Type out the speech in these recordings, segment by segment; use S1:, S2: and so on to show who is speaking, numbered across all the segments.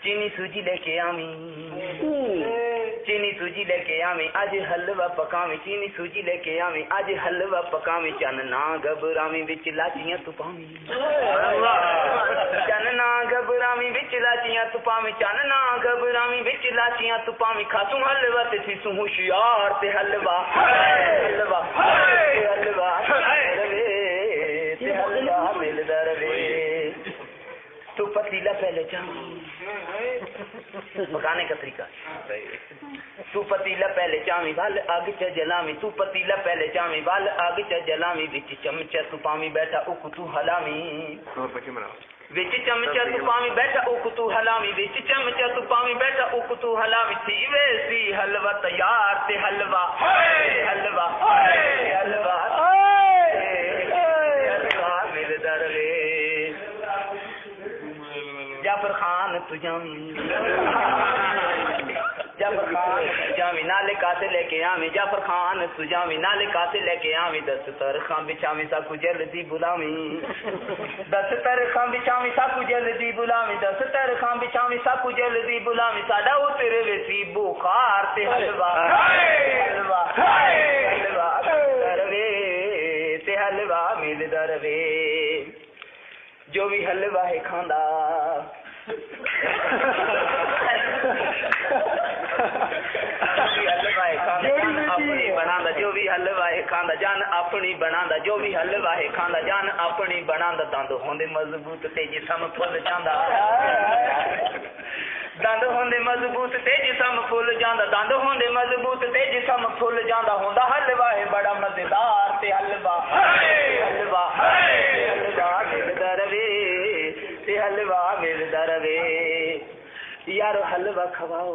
S1: चीनी सूजी लेके आवी, चीनी सूजी लेके आवी, आज हलवा पकावी, चीनी सूजी लेके आवी, आज हलवा पकावी, चन ना घबरावी विच लाचियां तू पावी, चन ना घबरावी विच लाचियां तू पावी, चन ना घबरावी विच लाचियां तू पावी, खासू हलवा ते सीसू होशियार ते हलवा हलवा हलवा रवे ते हलवा मिलदा रवे। तू पतीला पहले पकाने का तरीका, तू पतीला पहले चावी वाल आग च जलावी, तू पतीला पहले चावी वाल आग च जलावी, विच चमचा तू पावी बैठा उक तू हलावी, विच चमचा तू पावी बैठा उक तू हलावी, विच चमचा तू पावी बैठा उक तू हलावी, थी वैसी हलवा तैयार ते हलवा हलवा हलवा हलवा मिलदा रवे। जाफर खान तू जावी, जाफर खान जावी नाले कासे लेके आवी, जाफर खान तू जावी नाले कासे लेके आवी, दस तरखा बिछावी साकू जल्दी बुलावी, दस तरखा बिछावी साकू जल्दी बुलावी, दस तरखा बिछावी साकू जल्दी बुलावी, साडा उतरे वेसी बुखार ते हलवा हलवा हलवा रवे ते हलवा मिलदा रवे। जो भी हलवा है खांदा अपनी बनांदा, जो भी हलवा है खांदा जान अपनी बनांदा, जो भी हलवा है खांदा जान अपनी बनांदा, दंद होंदे मजबूत ते जिस्म फुल जांदा, दंद होंदे मजबूत ते जिस्म फुल जांदा, दंद होंदे मजबूत ते जिस्म फुल जांदा, होंदा हलवा है बड़ा मजेदार ते हलवा हलवा हलवा मिलदा रवे ते हलवा मिलदा रवे। यारो हलवा खवाओ,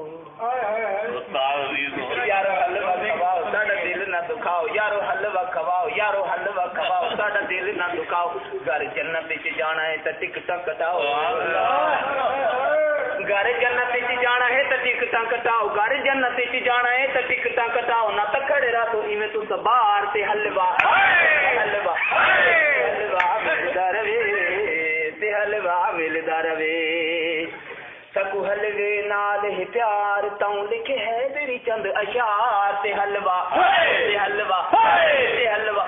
S1: यारो हलवा खवाओ साडा दिल ना दुखाओ, यारो हलवा खवाओ, यारो हलवा खवाओ साडा दिल ना दुखाओ, घर जन्नत विच जाना है तो टिकटां कटाओ, घर जन्नत विच जाना है तो टिकटां कटाओ, घर जन्नत विच जाना है तो टिकटां कटाओ, ना तखड़े रहा तो इवें तू सबार ते हलवा हलवा हलवा मिलदा रवे ते हलवा मिलदा रवे। सकू हलवे नाल ही प्यार ताऊं लिखे है तेरी चंद अशार ते हलवा ते हलवा ते हलवा